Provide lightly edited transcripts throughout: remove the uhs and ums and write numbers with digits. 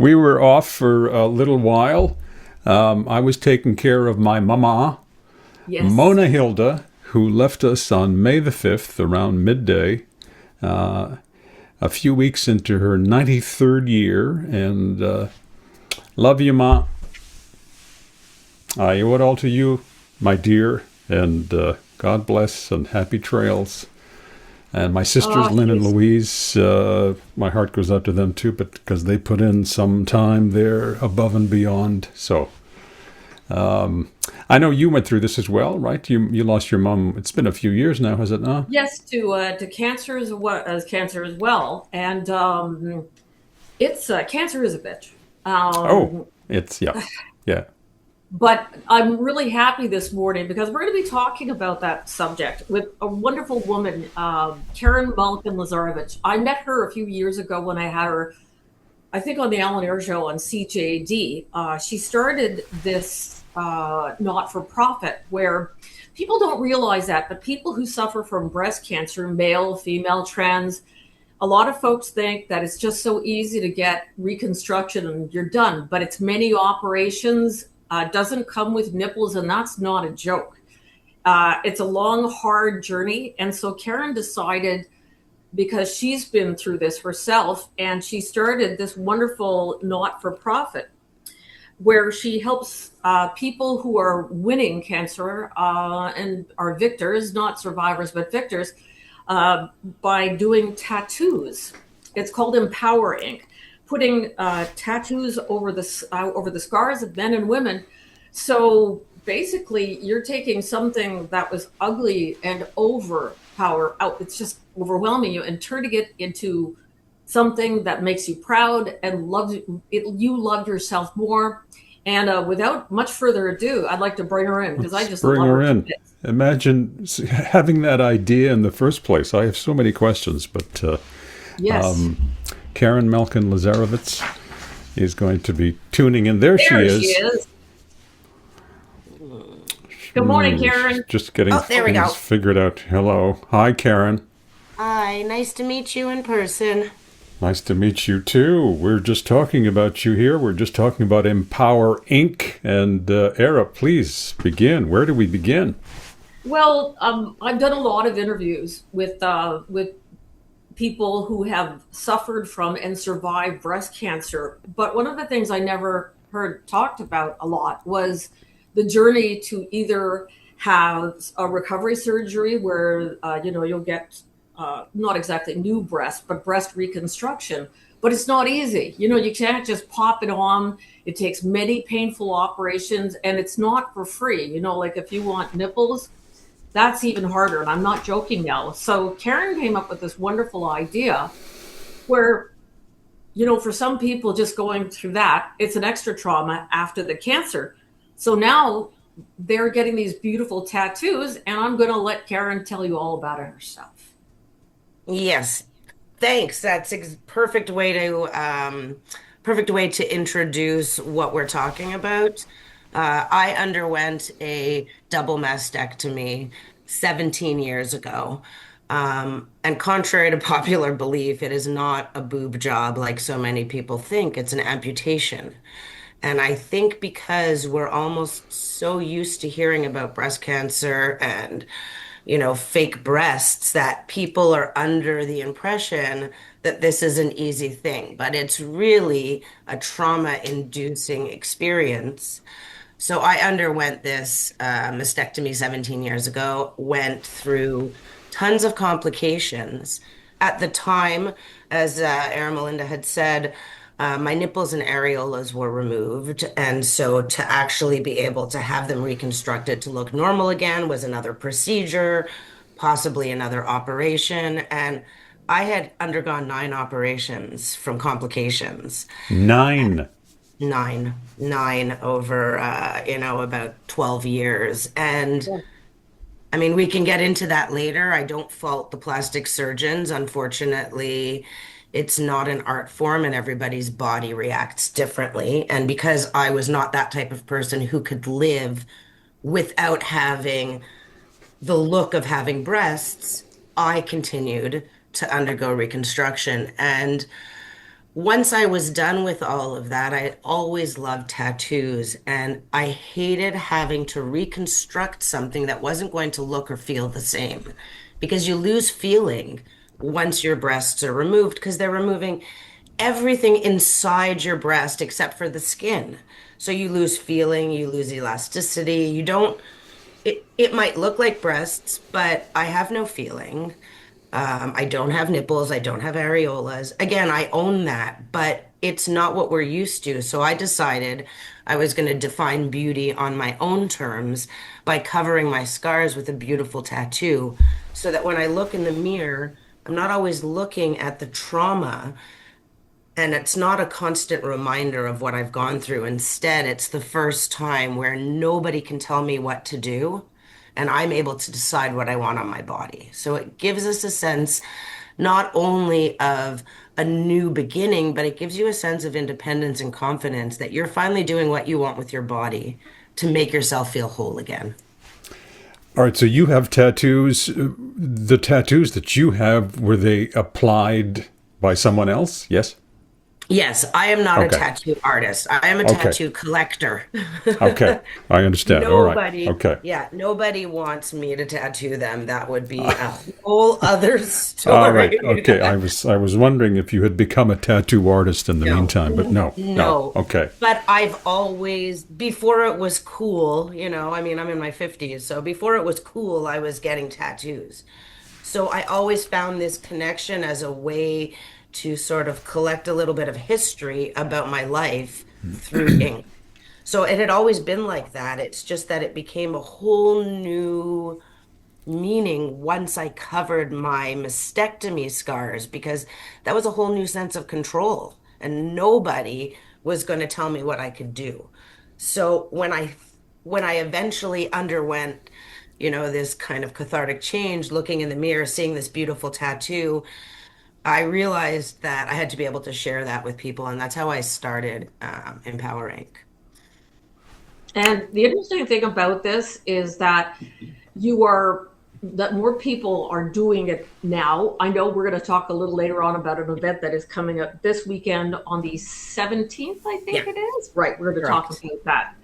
We were off for a little while. I was taking care of my mama, Yes. Mona Hilda, who left us on May the 5th around midday, a few weeks into her 93rd year. And love you, Ma. I owe it all to you, my dear. And God bless and happy trails. And my sisters, Oh, Lynn and she's Louise, my heart goes out to them too, but because they put in some time there above and beyond. So I know you went through this as well, right? You lost your mom. It's been a few years now, has it not? yes to cancer as cancer as well, and it's cancer is a bitch. Oh, Um, it's yeah, yeah. but I'm really happy this morning because we're going to be talking about that subject with a wonderful woman, Karen Malkin Lazarovitz. I met her a few years ago when I had her, I think, on the Alan Air Show on CJD. She started this not for profit where people don't realize that, but people who suffer from breast cancer, male, female, trans, a lot of folks think that it's just so easy to get reconstruction and you're done, but it's many operations, doesn't come with nipples, and that's not a joke. It's a long, hard journey. And so Karen decided, because she's been through this herself, and she started this wonderful not for profit where she helps people who are winning cancer and are victors, not survivors, but victors, by doing tattoos. It's called empowering, putting tattoos over the scars of men and women. So basically, you're taking something that was ugly and overpower out. It's just overwhelming you, and turning it into something that makes you proud and loves it. You love yourself more. And without much further ado, I'd like to bring her in because I Let's just bring love her her to in. bits. Imagine having that idea in the first place. I have so many questions, but Yes, Karen Malkin Lazarovitz is going to be tuning in. There she there she is. is. Good morning, She's Karen. just getting Oh, there we things go. figured out. Hello. Hi, Karen. Hi, nice to meet you in person. Nice to meet you too. We're just talking about you here. We're just talking about Empower Inc. And Era, please begin. Where do we begin? Well, I've done a lot of interviews with people who have suffered from and survived breast cancer. But one of the things I never heard talked about a lot was the journey to either have a recovery surgery where you'll get not exactly new breast, but breast reconstruction. But it's not easy. You can't just pop it on. It takes many painful operations, and it's not for free. Like if you want nipples, that's even harder. And I'm not joking now. So Karen came up with this wonderful idea where, for some people just going through that, it's an extra trauma after the cancer. So now they're getting these beautiful tattoos, and I'm going to let Karen tell you all about it herself. Yes, thanks. That's perfect way to introduce what we're talking about. I underwent a double mastectomy 17 years ago. And contrary to popular belief, it is not a boob job like so many people think. It's an amputation. And I think because we're almost so used to hearing about breast cancer and, fake breasts, that people are under the impression that this is an easy thing, but it's really a trauma-inducing experience. So I underwent this mastectomy 17 years ago, went through tons of complications. At the time, as Eramelinda had said, my nipples and areolas were removed. And so to actually be able to have them reconstructed to look normal again was another procedure, possibly another operation. And I had undergone 9 operations from complications. 9. Nine over, about 12 years. And I mean, we can get into that later. I don't fault the plastic surgeons. Unfortunately, it's not an art form and everybody's body reacts differently. And because I was not that type of person who could live without having the look of having breasts, I continued to undergo reconstruction. And once I was done with all of that, I always loved tattoos, and I hated having to reconstruct something that wasn't going to look or feel the same because you lose feeling once your breasts are removed because they're removing everything inside your breast except for the skin. So you lose feeling, you lose elasticity, you don't, it might look like breasts, but I have no feeling. I don't have nipples. I don't have areolas. Again, I own that, but it's not what we're used to. So I decided I was going to define beauty on my own terms by covering my scars with a beautiful tattoo so that when I look in the mirror, I'm not always looking at the trauma and it's not a constant reminder of what I've gone through. Instead, it's the first time where nobody can tell me what to do, and I'm able to decide what I want on my body. So it gives us a sense not only of a new beginning, but it gives you a sense of independence and confidence that you're finally doing what you want with your body to make yourself feel whole again. All right, so you have tattoos. The tattoos that you have, were they applied by someone else? Yes? Yes, I am not a Okay. tattoo artist. I am a Okay. tattoo collector. Okay. I understand. All right. Nobody, Okay. yeah, nobody wants me to tattoo them. That would be a whole other All right. story. Okay. I was wondering if you had become a tattoo artist in the No, meantime, but no. No. no. Okay. But I've always, before it was cool, I mean, I'm in my 50s, so before it was cool, I was getting tattoos. So I always found this connection as a way to sort of collect a little bit of history about my life through ink. So it had always been like that. It's just that it became a whole new meaning once I covered my mastectomy scars because that was a whole new sense of control and nobody was going to tell me what I could do. So when I eventually underwent, this kind of cathartic change, looking in the mirror, seeing this beautiful tattoo, I realized that I had to be able to share that with people, and that's how I started Empowering. And the interesting thing about this is that you are that more people are doing it now. I know we're going to talk a little later on about an event that is coming up this weekend on the 17th, I think Yeah, it is. Right, we're going to talk correct. about that.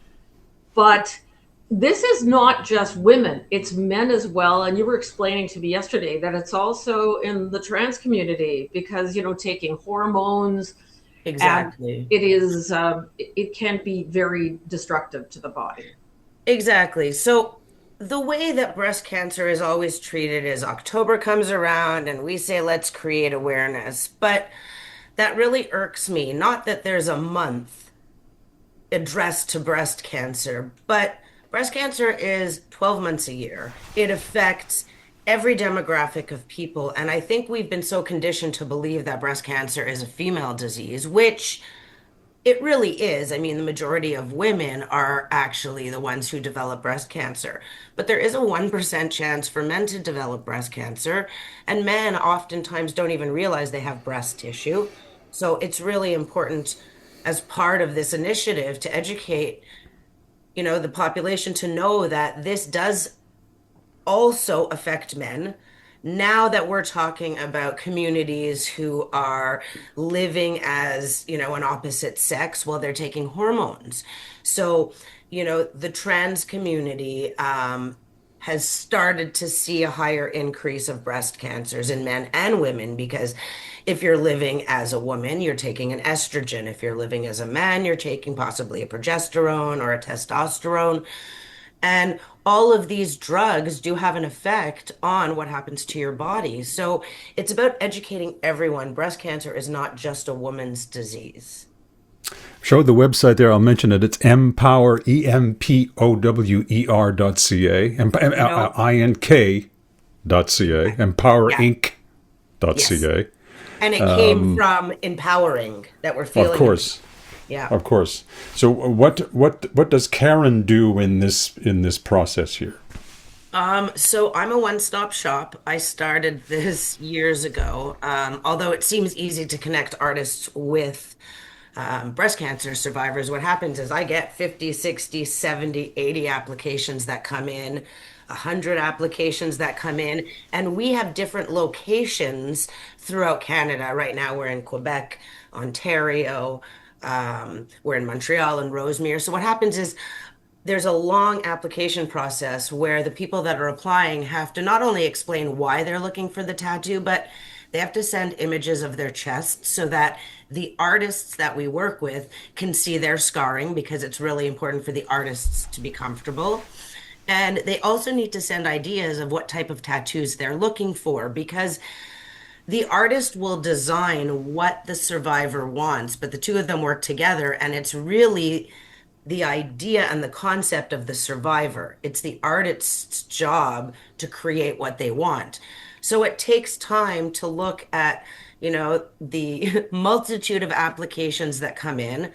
But this is not just women, it's men as well. And you were explaining to me yesterday that it's also in the trans community because, taking hormones, and Exactly. it can be very destructive to the body. Exactly. So the way that breast cancer is always treated is October comes around and we say, let's create awareness. But that really irks me. Not that there's a month addressed to breast cancer, but breast cancer is 12 months a year. It affects every demographic of people. And I think we've been so conditioned to believe that breast cancer is a female disease, which it really is. I mean, the majority of women are actually the ones who develop breast cancer. But there is a 1% chance for men to develop breast cancer, and men oftentimes don't even realize they have breast tissue. So it's really important as part of this initiative to educate, the population to know that this does also affect men. Now that we're talking about communities who are living as, an opposite sex while they're taking hormones. So, the trans community has started to see a higher increase of breast cancers in men and women because if you're living as a woman, you're taking an estrogen. If you're living as a man, you're taking possibly a progesterone or a testosterone. And all of these drugs do have an effect on what happens to your body. So it's about educating everyone. Breast cancer is not just a woman's disease. Show the website there. I'll mention it. It's empower, empower.ca, No, ink.ca, yeah, yes. empowerink.ca. And it came from empowering that we're Of feeling. course. Yeah. Of course. So what does Karen do in this process here? So I'm a one-stop shop. I started this years ago. Although it seems easy to connect artists with breast cancer survivors, what happens is I get 50, 60, 70, 80 applications that come in. 100 applications that come in, and we have different locations throughout Canada. Right now, we're in Quebec, Ontario, we're in Montreal and Rosemere. So what happens is there's a long application process where the people that are applying have to not only explain why they're looking for the tattoo, but they have to send images of their chest so that the artists that we work with can see their scarring because it's really important for the artists to be comfortable. And they also need to send ideas of what type of tattoos they're looking for because the artist will design what the survivor wants, but the two of them work together, and it's really the idea and the concept of the survivor. It's the artist's job to create what they want. So it takes time to look at, the multitude of applications that come in.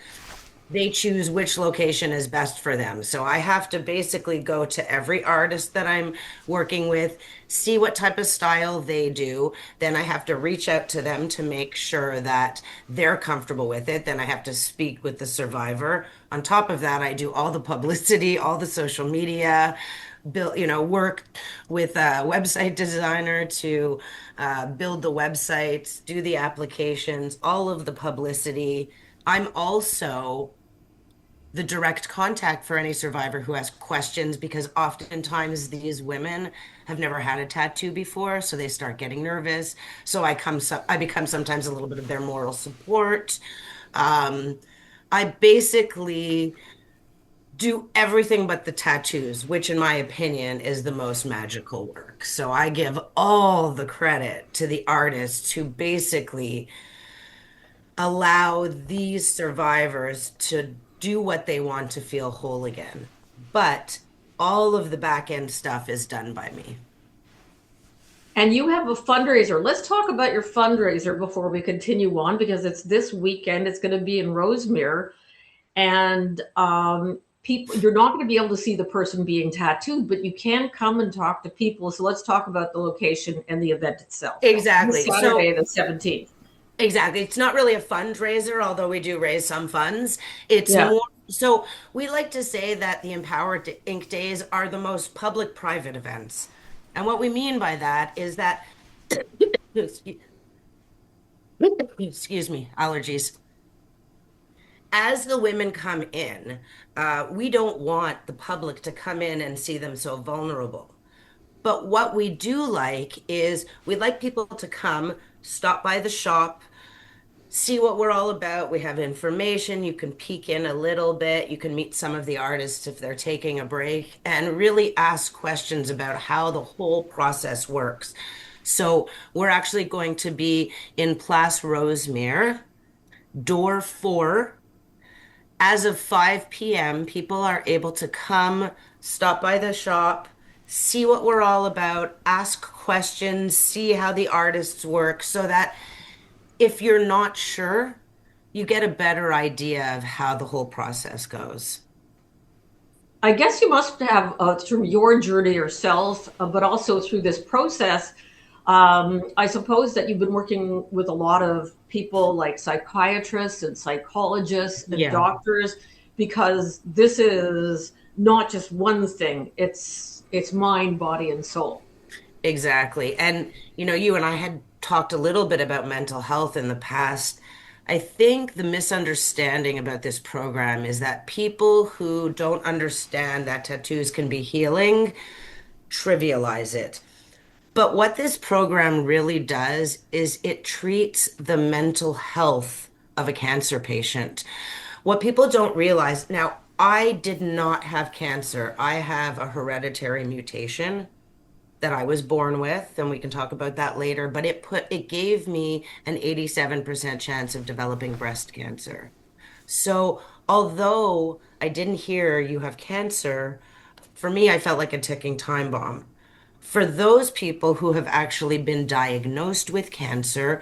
They choose which location is best for them. So I have to basically go to every artist that I'm working with, see what type of style they do. Then I have to reach out to them to make sure that they're comfortable with it. Then I have to speak with the survivor. On top of that, I do all the publicity, all the social media, build, work with a website designer to build the websites, do the applications, all of the publicity. I'm also the direct contact for any survivor who has questions because oftentimes these women have never had a tattoo before, so they start getting nervous. So I become sometimes a little bit of their moral support. Um, I basically do everything but the tattoos, which in my opinion is the most magical work. So I give all the credit to the artists who basically allow these survivors to do what they want to feel whole again. But all of the back end stuff is done by me. And you have a fundraiser. Let's talk about your fundraiser before we continue on, because it's this weekend. It's going to be in Rosemere, and people, you're not going to be able to see the person being tattooed, but you can come and talk to people. So let's talk about the location and the event itself. Exactly. This Saturday, the 17th. Exactly. It's not really a fundraiser, although we do raise some funds. It's Yeah. more so we like to say that the Empower Inc. Days are the most public-private events. And what we mean by that is that, excuse me, allergies. As the women come in, we don't want the public to come in and see them so vulnerable. But what we do like is we'd like people to come, stop by the shop, see what we're all about. We have information. You can peek in a little bit. You can meet some of the artists if they're taking a break and really ask questions about how the whole process works. So we're actually going to be in Place Rosemere, door 4. As of 5 p.m., people are able to come, stop by the shop, see what we're all about, ask questions, see how the artists work, so that if you're not sure, you get a better idea of how the whole process goes. I guess you must have, through your journey yourself, but also through this process, I suppose that you've been working with a lot of people like psychiatrists and psychologists and Yeah, doctors, because this is not just one thing. It's mind, body, and soul. exactly. And you and I had talked a little bit about mental health in the past. I think the misunderstanding about this program is that people who don't understand that tattoos can be healing trivialize it. But what this program really does is it treats the mental health of a cancer patient. What people don't realize, now, I did not have cancer. I have a hereditary mutation that I was born with, and we can talk about that later, but it gave me an 87% chance of developing breast cancer. So, although I didn't hear you have cancer, for me, I felt like a ticking time bomb. For those people who have actually been diagnosed with cancer,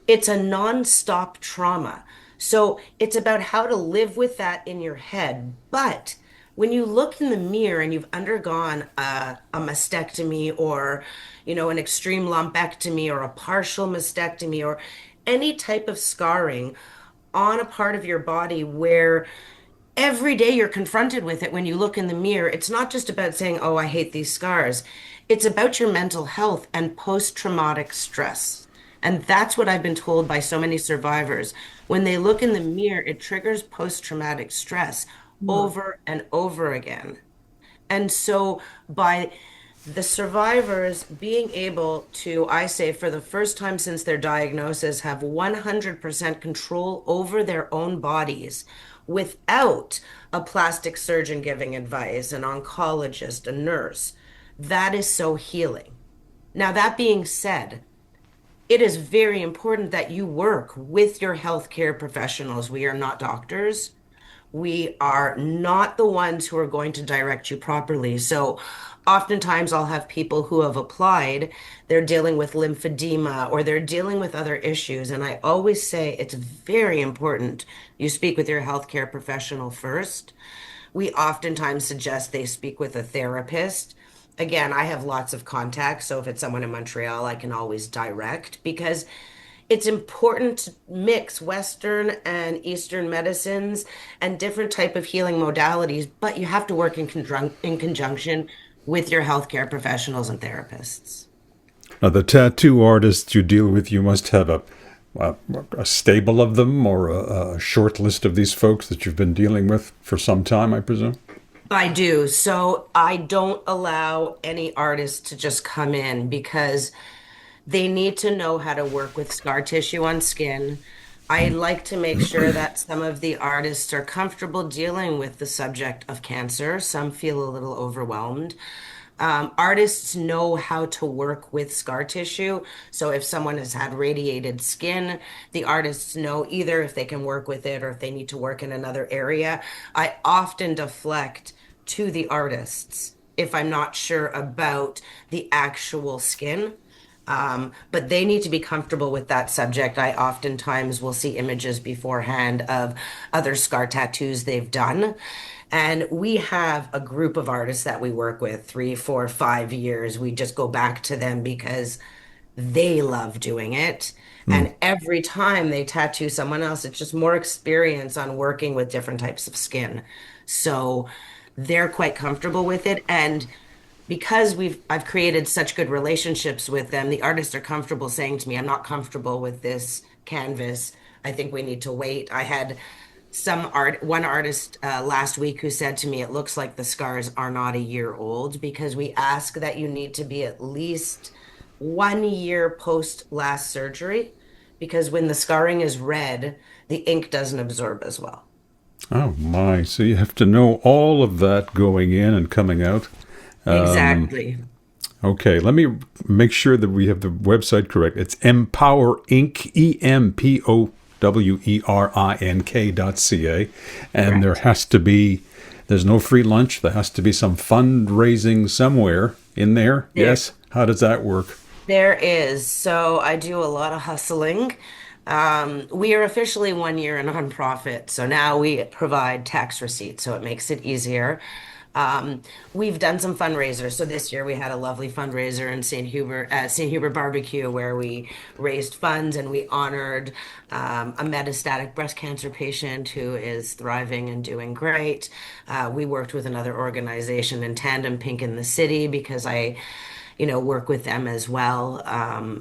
it's a nonstop trauma. So it's about how to live with that in your head. But when you look in the mirror and you've undergone a mastectomy or, an extreme lumpectomy or a partial mastectomy or any type of scarring on a part of your body where every day you're confronted with it when you look in the mirror. It's not just about saying, oh, I hate these scars. It's about your mental health and post-traumatic stress. And that's what I've been told by so many survivors. When they look in the mirror, it triggers post-traumatic stress Hmm. over and over again. And so by the survivors being able to, I say, for the first time since their diagnosis, have 100% control over their own bodies without a plastic surgeon giving advice, an oncologist, a nurse, that is so healing. Now, that being said, it is very important that you work with your healthcare professionals. We are not doctors. We are not the ones who are going to direct you properly. So oftentimes I'll have people who have applied, they're dealing with lymphedema or they're dealing with other issues. And I always say it's very important you speak with your healthcare professional first. We oftentimes suggest they speak with a therapist. Again, I have lots of contacts, so if it's someone in Montreal, I can always direct because it's important to mix Western and Eastern medicines and different type of healing modalities, but you have to work in conjunction with your healthcare professionals and therapists. Now, the tattoo artists you deal with, you must have a, a stable of them or a short list of these folks that you've been dealing with for some time, I presume? I do. So I don't allow any artists to just come in because they need to know how to work with scar tissue on skin. I like to make sure that some of the artists are comfortable dealing with the subject of cancer. Some feel a little overwhelmed. Artists know how to work with scar tissue. So if someone has had radiated skin, the artists know either if they can work with it or if they need to work in another area. I often deflect to the artists if I'm not sure about the actual skin. But they need to be comfortable with that subject. I oftentimes will see images beforehand of other scar tattoos they've done. And we have a group of artists that we work with 3, 4, 5 years. We just go back to them because they love doing it. Hmm. And every time they tattoo someone else, it's just more experience on working with different types of skin. So they're quite comfortable with it. And because I've created such good relationships with them, the artists are comfortable saying to me, I'm not comfortable with this canvas. I think we need to wait. I had one artist last week who said to me, it looks like the scars are not a year old because we ask that you need to be at least 1 year post last surgery because when the scarring is red, the ink doesn't absorb as well. Oh, my. So you have to know all of that going in and coming out. Exactly. Okay, let me make sure that we have the website correct. It's empowerink, EMPOWERINK.ca. And Correct. there's no free lunch. There has to be some fundraising somewhere in there. There. Yes? How does that work? There is. So I do a lot of hustling. We are officially 1 year a nonprofit, so now we provide tax receipts, so it makes it easier. We've done some fundraisers. So this year we had a lovely fundraiser in St. Hubert Barbecue, where we raised funds and we honored a metastatic breast cancer patient who is thriving and doing great. We worked with another organization in tandem, Pink in the City, because I work with them as well.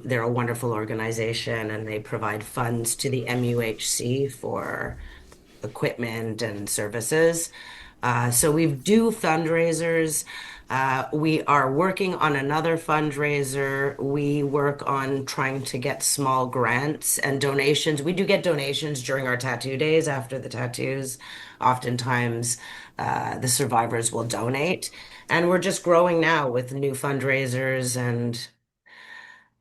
They're a wonderful organization and they provide funds to the MUHC for equipment and services. So we do fundraisers. We are working on another fundraiser. We work on trying to get small grants and donations. We do get donations during our tattoo days after the tattoos. Oftentimes, the survivors will donate. And we're just growing now with new fundraisers, and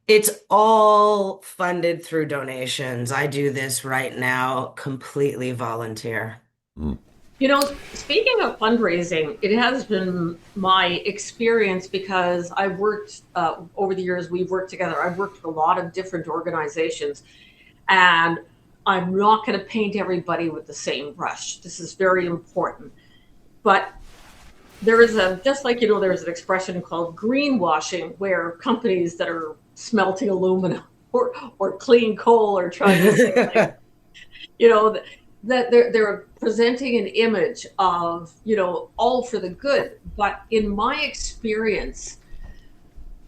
it's all funded through donations. I do this right now completely volunteer. Hmm. Speaking of fundraising, it has been my experience because I worked over the years, we've worked together. I've worked with a lot of different organizations, and I'm not going to paint everybody with the same brush. This is very important. But just like, there's an expression called greenwashing where companies that are smelting aluminum or clean coal are trying to say, like, you know, that they're presenting an image of, all for the good. But in my experience,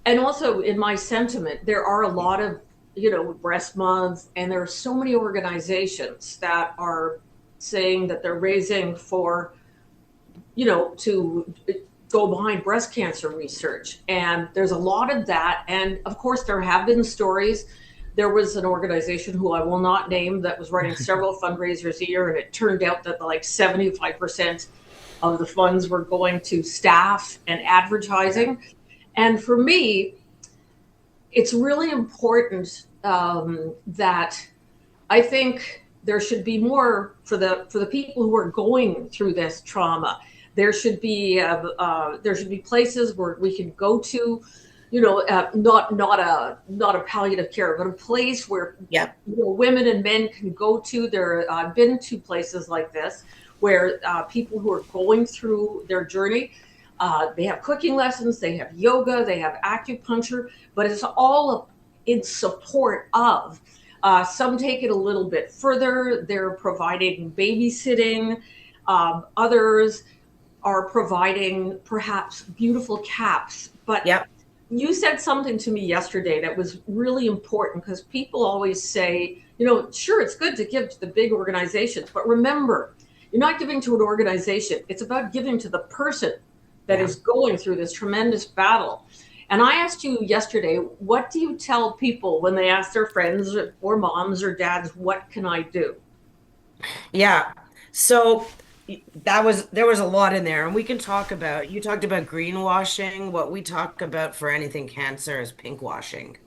and also in my sentiment, there are a lot of, breast month, and there are so many organizations that are saying that they're raising for, to go behind breast cancer research. And there's a lot of that. And of course, there have been stories. There was an organization who I will not name that was running several fundraisers a year, and it turned out that like 75% of the funds were going to staff and advertising. And for me, it's really important that I think there should be more for the people who are going through this trauma. There should be places where we can go to, not a palliative care, but a place where women and men can go to. I've been to places like this where people who are going through their journey, they have cooking lessons, they have yoga, they have acupuncture, but it's all in support of. Some take it a little bit further. They're providing babysitting. Others are providing perhaps beautiful caps. But you said something to me yesterday that was really important, because people always say, sure, it's good to give to the big organizations, but remember, you're not giving to an organization. It's about giving to the person that is going through this tremendous battle. And I asked you yesterday, what do you tell people when they ask their friends or moms or dads, what can I do? Yeah. So there was a lot in there, and we can talk about, you talked about greenwashing. What we talk about for anything cancer is pinkwashing.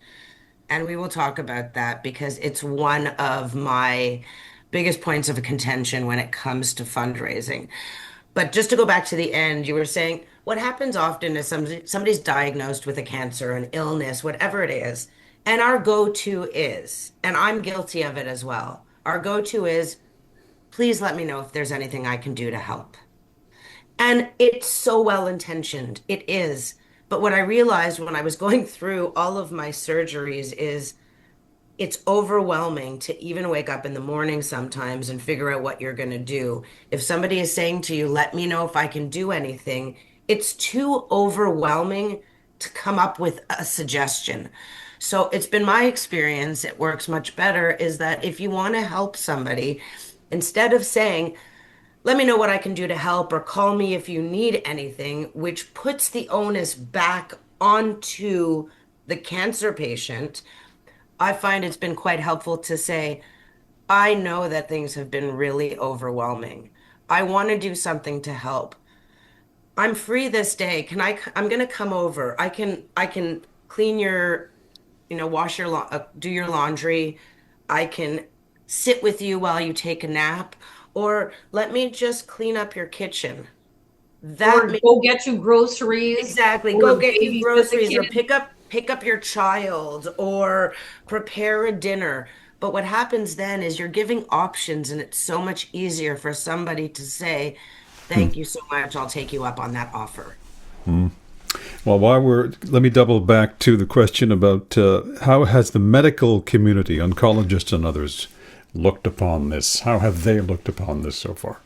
And we will talk about that because it's one of my biggest points of contention when it comes to fundraising. But just to go back to the end, you were saying what happens often is somebody's diagnosed with a cancer, an illness, whatever it is, and our go-to is, and I'm guilty of it as well, our go-to is, please let me know if there's anything I can do to help. And it's so well intentioned. It is. But what I realized when I was going through all of my surgeries is it's overwhelming to even wake up in the morning sometimes and figure out what you're going to do. If somebody is saying to you, let me know if I can do anything, it's too overwhelming to come up with a suggestion. So it's been my experience, it works much better, is that if you want to help somebody, instead of saying, let me know what I can do to help, or call me if you need anything, which puts the onus back onto the cancer patient, I find it's been quite helpful to say, I know that things have been really overwhelming. I want to do something to help. I'm free this day. I'm going to come over. I can clean your, wash your, do your laundry. I can sit with you while you take a nap, or let me just clean up your kitchen. Or go get you groceries. Exactly. Or Go get you groceries, or kid. pick up your child, or prepare a dinner. But what happens then is you're giving options, and it's so much easier for somebody to say, thank you so much, I'll take you up on that offer. Well, let me double back to the question about how has the medical community, oncologists and others, looked upon this? How have they looked upon this so far?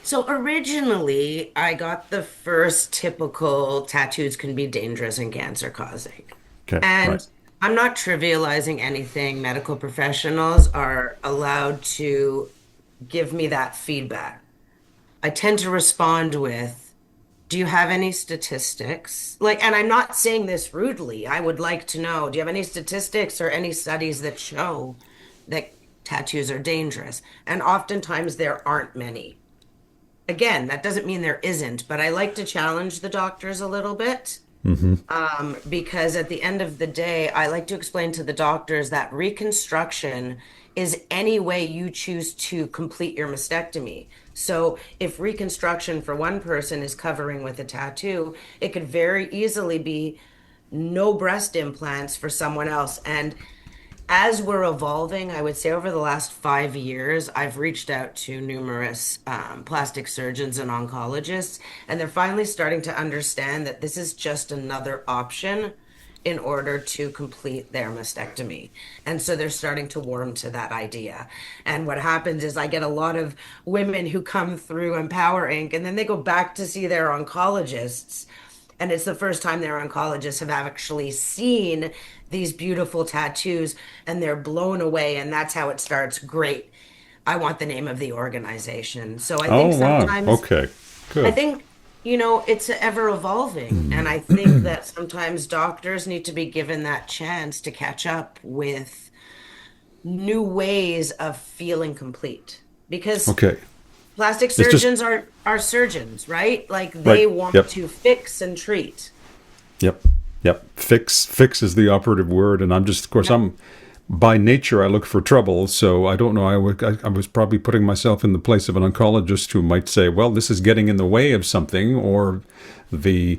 So originally, I got the first typical tattoos can be dangerous and cancer causing. Okay, right. And I'm not trivializing anything. Medical professionals are allowed to give me that feedback. I tend to respond with, do you have any statistics? And I'm not saying this rudely. I would like to know, do you have any statistics or any studies that show that tattoos are dangerous? And oftentimes there aren't many. Again, that doesn't mean there isn't, but I like to challenge the doctors a little bit. Because at the end of the day, I like to explain to the doctors that reconstruction is any way you choose to complete your mastectomy. So if reconstruction for one person is covering with a tattoo, it could very easily be no breast implants for someone else. And as we're evolving, I would say over the last 5 years, I've reached out to numerous plastic surgeons and oncologists, and they're finally starting to understand that this is just another option in order to complete their mastectomy. And so they're starting to warm to that idea. And what happens is I get a lot of women who come through Empower Inc. and then they go back to see their oncologists. And it's the first time their oncologists have actually seen these beautiful tattoos and they're blown away. And that's how it starts. Great. I want the name of the organization. So I think Oh, wow. sometimes Okay. I Good. think, it's ever evolving. And I think that sometimes doctors need to be given that chance to catch up with new ways of feeling complete. Because Okay. plastic It's just surgeons are surgeons, right? Like right. they want Yep. to fix and treat. Yep. Yep. Fix is the operative word. And I'm just, of course, Yep. I'm by nature, I look for trouble. So I don't know. I was probably putting myself in the place of an oncologist who might say, well, this is getting in the way of something, or the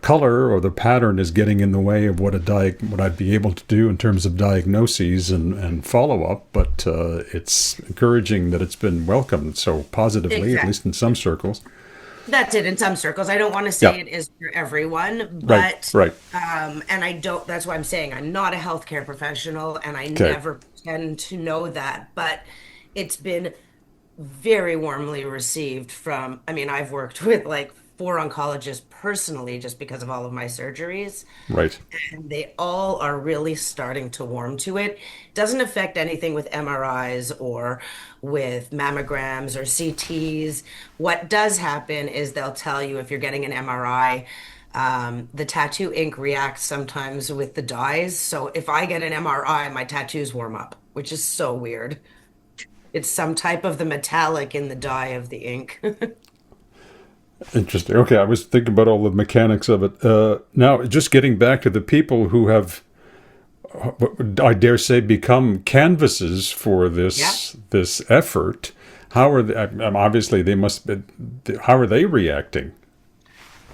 color or the pattern is getting in the way of what what I'd be able to do in terms of diagnoses and follow up. But it's encouraging that it's been welcomed so positively, at least in Exactly. some circles. That's it in some circles. I don't want to say Yeah. it is for everyone, Right. but Right. and I don't, that's why I'm saying I'm not a healthcare professional and I Okay. never pretend to know that, but it's been very warmly received from, I mean, I've worked with like 4 oncologists personally just because of all of my surgeries. Right. And they all are really starting to warm to it. Doesn't affect anything with MRIs or with mammograms or CTs. What does happen is they'll tell you if you're getting an MRI, the tattoo ink reacts sometimes with the dyes. So if I get an MRI, my tattoos warm up, which is so weird. It's some type of the metallic in the dye of the ink. Interesting. Okay, I was thinking about all the mechanics of it. Now, just getting back to the people who have, I dare say, become canvases for Yeah. this effort. How are they? Obviously, they must be. How are they reacting?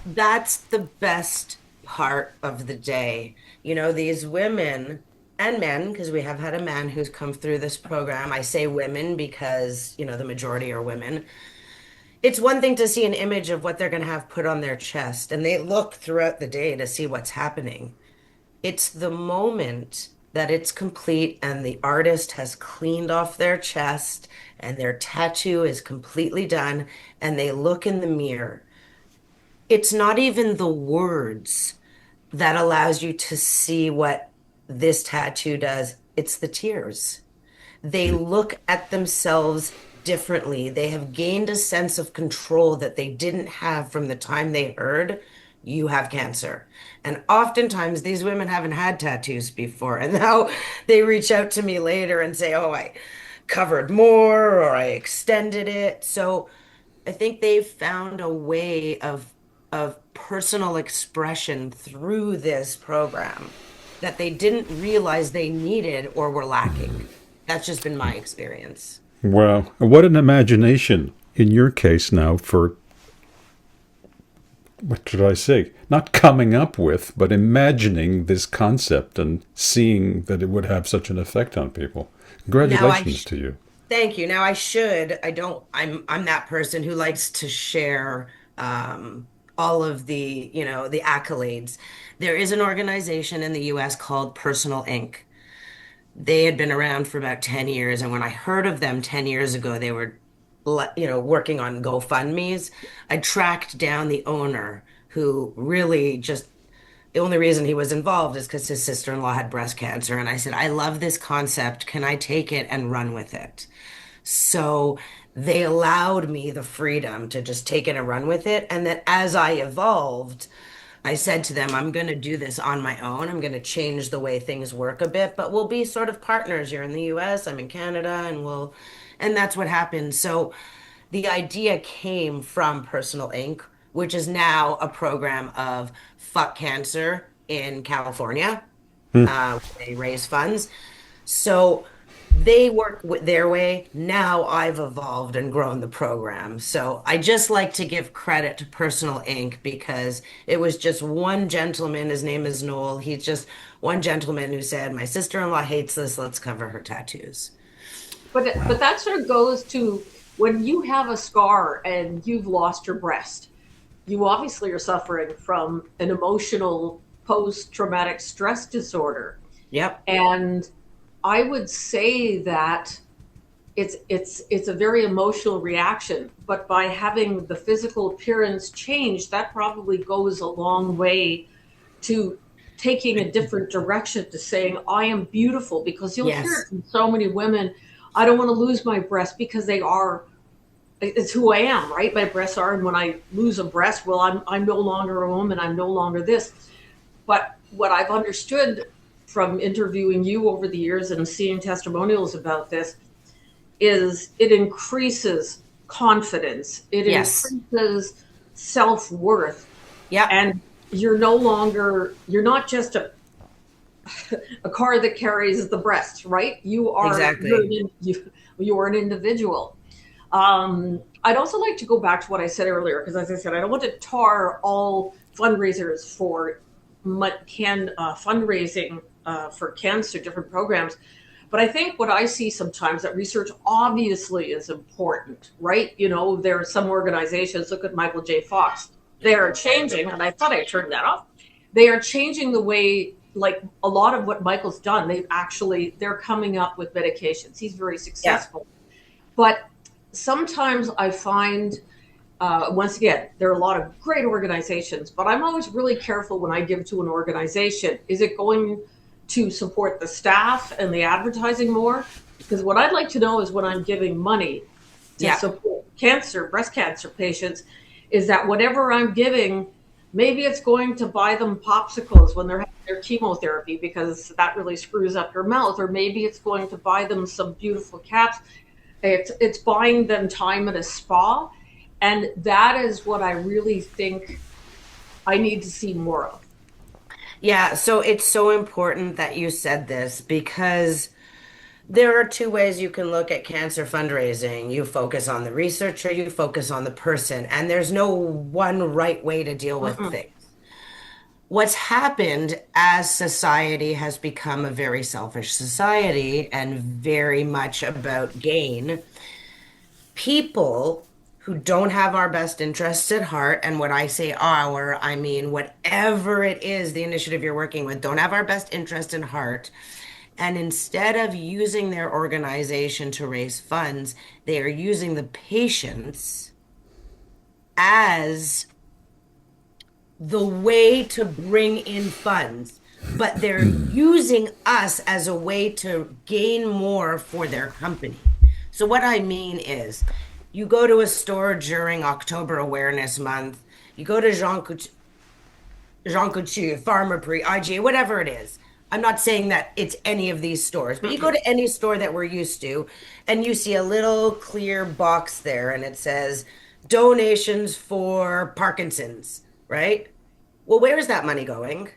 That's the best part of the day. These women and men, because we have had a man who's come through this program. I say women because, the majority are women. It's one thing to see an image of what they're going to have put on their chest, and they look throughout the day to see what's happening. It's the moment that it's complete and the artist has cleaned off their chest and their tattoo is completely done, and they look in the mirror. It's not even the words that allows you to see what this tattoo does. It's the tears. They look at themselves differently. They have gained a sense of control that they didn't have from the time they heard, you have cancer. And oftentimes these women haven't had tattoos before. And now they reach out to me later and say, oh, I covered more or I extended it. So I think they've found a way of personal expression through this program that they didn't realize they needed or were lacking. That's just been my experience. Well, what an imagination in your case now for, what should I say? Not coming up with, but imagining this concept and seeing that it would have such an effect on people. Now Congratulations to you. thank you. Now I don't, I'm that person who likes to share all of the accolades. There is an organization in the US called Personal Inc. They had been around for about 10 years. And when I heard of them 10 years ago, they were, working on GoFundMe's. I tracked down the owner who really just, the only reason he was involved is because his sister-in-law had breast cancer. And I said, I love this concept. Can I take it and run with it? So they allowed me the freedom to just take it and run with it. And then as I evolved, I said to them, I'm going to do this on my own. I'm going to change the way things work a bit, but we'll be sort of partners. You're in the US, I'm in Canada, and that's what happened. So the idea came from Personal Inc., which is now a program of Fuck Cancer in California. They raise funds. So they work with their way. Now I've evolved and grown the program. So I just like to give credit to Personal Inc. because it was just one gentleman. His name is Noel. He's just one gentleman who said, my sister-in-law hates this. Let's cover her tattoos. But that sort of goes to when you have a scar and you've lost your breast, you obviously are suffering from an emotional post-traumatic stress disorder. Yep. And I would say that it's a very emotional reaction, but by having the physical appearance change, that probably goes a long way to taking a different direction, to saying I am beautiful, because you'll hear it Yes. from so many women. I don't want to lose my breasts because they are, it's who I am, right? My breasts are, and when I lose a breast, well, I'm no longer a woman, I'm no longer this. But what I've understood from interviewing you over the years and seeing testimonials about this is it increases confidence, it Yes. increases self-worth, Yep. and you're not just a car that carries the breast, right? Exactly. You are an individual. I'd also like to go back to what I said earlier, because as I said, I don't want to tar all fundraisers for fundraising for cancer, different programs. But I think what I see sometimes, that research obviously is important, right? You know, there are some organizations, look at Michael J. Fox, they are changing, and I thought I turned that off. They are changing the way, like a lot of what Michael's done, they're coming up with medications. He's very Yeah. successful. But sometimes I find, once again, there are a lot of great organizations, but I'm always really careful when I give to an organization. Is it going to support the staff and the advertising more? Because what I'd like to know is when I'm giving money to Yeah. support breast cancer patients, is that whatever I'm giving, maybe it's going to buy them popsicles when they're having their chemotherapy because that really screws up your mouth, or maybe it's going to buy them some beautiful caps. It's buying them time at a spa, and that is what I really think I need to see more of. Yeah. So it's so important that you said this because there are two ways you can look at cancer fundraising. You focus on the research or you focus on the person, and there's no one right way to deal with Mm-mm. things. What's happened as society has become a very selfish society and very much about gain, people who don't have our best interests at heart, and when I say our, I mean whatever it is, the initiative you're working with, don't have our best interest in heart. And instead of using their organization to raise funds, they are using the patients as the way to bring in funds, but they're using us as a way to gain more for their company. So, what I mean is, you go to a store during October Awareness Month, you go to Jean Coutu, Farmer Prix, IGA, whatever it is. I'm not saying that it's any of these stores, but you go Mm-mm. to any store that we're used to, and you see a little clear box there, and it says donations for Parkinson's, right? Well, where is that money going?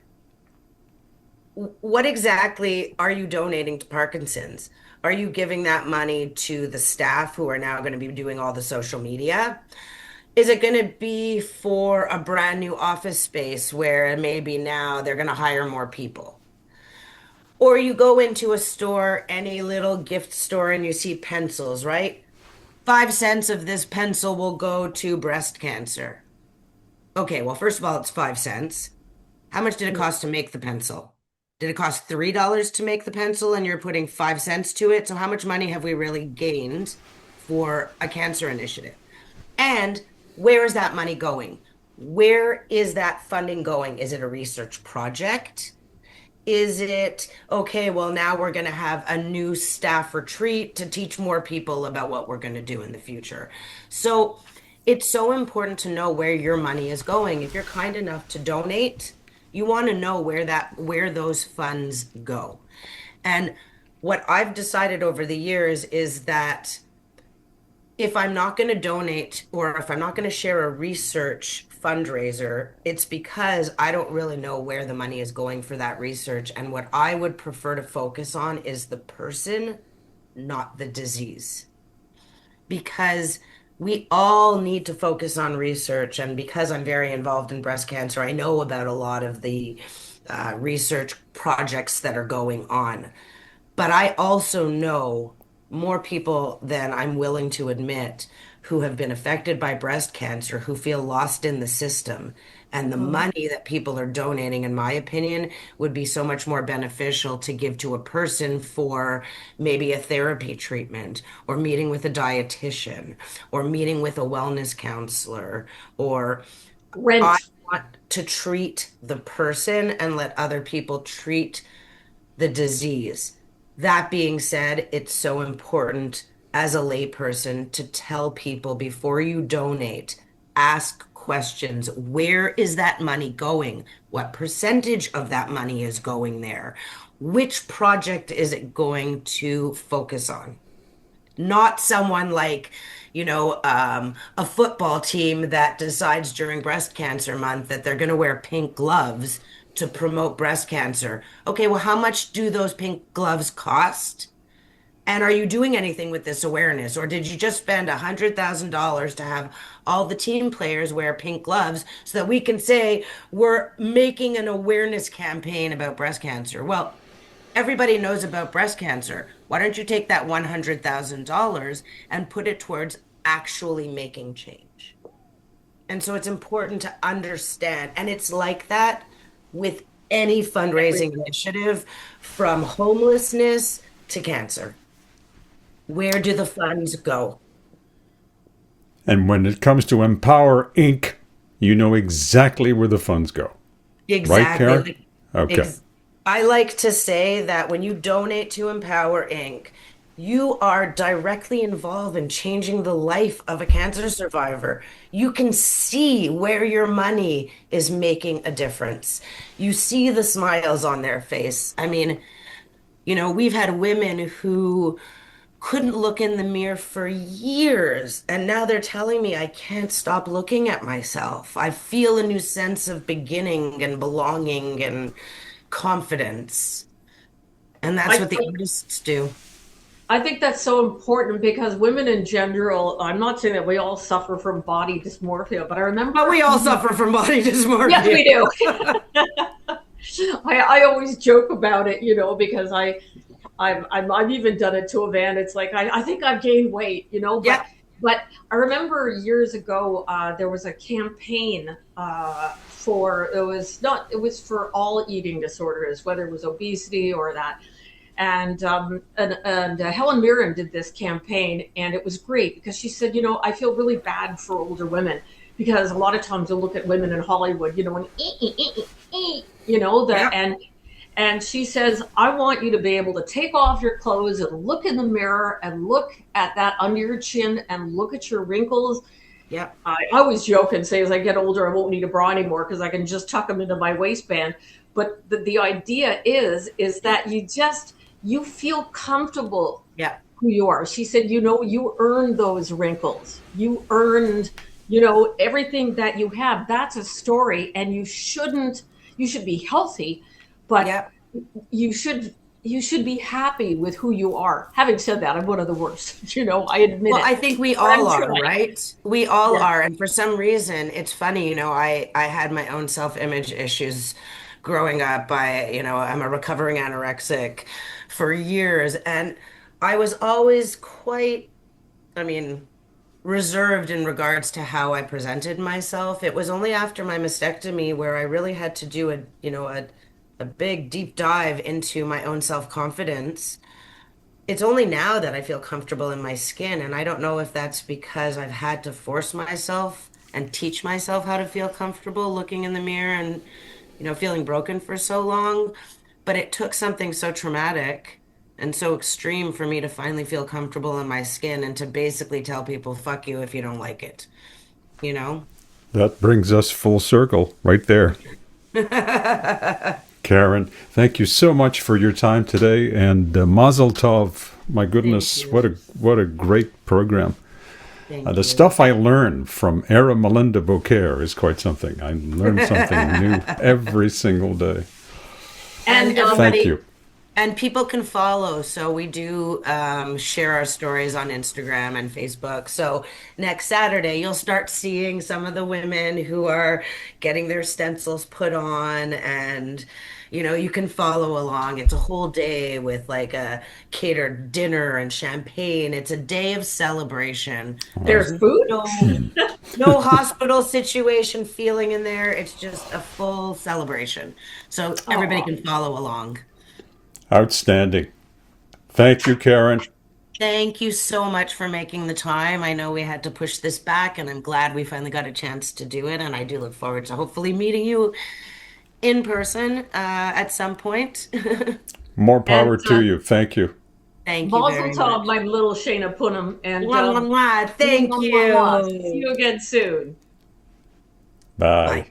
What exactly are you donating to Parkinson's? Are you giving that money to the staff who are now going to be doing all the social media? Is it going to be for a brand new office space where maybe now they're going to hire more people? Or you go into a store, any little gift store, and you see pencils, right? 5 cents of this pencil will go to breast cancer. Okay, well, first of all, it's 5 cents. How much did it cost to make the pencil? Did it cost $3 to make the pencil and you're putting 5 cents to it? So how much money have we really gained for a cancer initiative? And where is that money going? Where is that funding going? Is it a research project? Is it, okay, well, now we're going to have a new staff retreat to teach more people about what we're going to do in the future? So it's so important to know where your money is going. If you're kind enough to donate, you want to know where those funds go. And what I've decided over the years is that if I'm not going to donate or if I'm not going to share a research fundraiser, it's because I don't really know where the money is going for that research. And what I would prefer to focus on is the person, not the disease. Because we all need to focus on research. And because I'm very involved in breast cancer, I know about a lot of the research projects that are going on. But I also know more people than I'm willing to admit who have been affected by breast cancer, who feel lost in the system And the Mhm. money that people are donating, in my opinion, would be so much more beneficial to give to a person for maybe a therapy treatment or meeting with a dietitian or meeting with a wellness counselor, or I Rent. want to treat the person and let other people treat the disease. That being said, it's so important as a layperson to tell people before you donate, ask questions. Where is that money going? What percentage of that money is going there? Which project is it going to focus on? Not someone like, a football team that decides during breast cancer month that they're going to wear pink gloves to promote breast cancer. Okay, well, how much do those pink gloves cost? And are you doing anything with this awareness? Or did you just spend $100,000 to have all the team players wear pink gloves so that we can say we're making an awareness campaign about breast cancer? Well, everybody knows about breast cancer. Why don't you take that $100,000 and put it towards actually making change? And so it's important to understand. And it's like that with any fundraising initiative, from homelessness to cancer. Where do the funds go? And when it comes to Empower Inc., you know exactly where the funds go. Right, Exactly. Karen? Okay. I like to say that when you donate to Empower Inc., you are directly involved in changing the life of a cancer survivor. You can see where your money is making a difference. You see the smiles on their face. I mean, we've had women who couldn't look in the mirror for years, and now they're telling me I can't stop looking at myself. I feel a new sense of beginning and belonging and confidence. And that's I what the artists do. I think that's so important because women in general, I'm not saying that we all suffer from body dysmorphia, but I But remember, we all suffer from body yes, dysmorphia. we do. I always joke about it, because I've even done it to Yvan. It's like I think I've gained weight, Yeah, but I remember years ago there was a campaign for it was for all eating disorders, whether it was obesity or that. And Helen Mirren did this campaign, and it was great because she said, I feel really bad for older women because a lot of times you'll look at women in Hollywood, and yeah, and she says, I want you to be able to take off your clothes and look in the mirror and look at that under your chin and look at your wrinkles. yeah, I always joke and say, as I get older, I won't need a bra anymore because I can just tuck them into my waistband. But the idea is that you feel comfortable yeah. who you are. She said, you earned those wrinkles. You earned, everything that you have. That's a story, and you should be healthy, but Yeah. you should you should be happy with who you are. Having said that, I'm one of the worst. I admit Well, it. I think we But I'm all are, trying. right? We all Yeah. are. And for some reason, it's funny, I had my own self-image issues growing up. I'm a recovering anorexic for years, and I was always quite, I mean, reserved in regards to how I presented myself. It was only after my mastectomy where I really had to do a big deep dive into my own self-confidence. It's only now that I feel comfortable in my skin, and I don't know if that's because I've had to force myself and teach myself how to feel comfortable looking in the mirror and, feeling broken for so long. But it took something so traumatic and so extreme for me to finally feel comfortable in my skin and to basically tell people, fuck you if you don't like it, you know? That brings us full circle right there. Karen, thank you so much for your time today, and Mazel Tov. My Thank goodness, you. what a great program. Thank The you. stuff I learn from Eramelinda Boquer is quite something. I learn something new every single day. And And Thank everybody, you. and people can follow. So we do share our stories on Instagram and Facebook. So next Saturday, you'll start seeing some of the women who are getting their stencils put on, and you can follow along. It's a whole day with like a catered dinner and champagne. It's a day of celebration. There's there's food. no No hospital situation feeling in there. It's just a full celebration. So everybody Oh, can follow along. Outstanding. Thank you, Karen. Thank you so much for making the time. I know we had to push this back, and I'm glad we finally got a chance to do it. And I do look forward to hopefully meeting you in person at some point. More and power to you. Thank you. Thank you Mazel very tov, much. my little Shayna Punim, and Mwah, mwah, mwah. Thank mwah, mwah, mwah. See you. you again soon. Bye. Bye.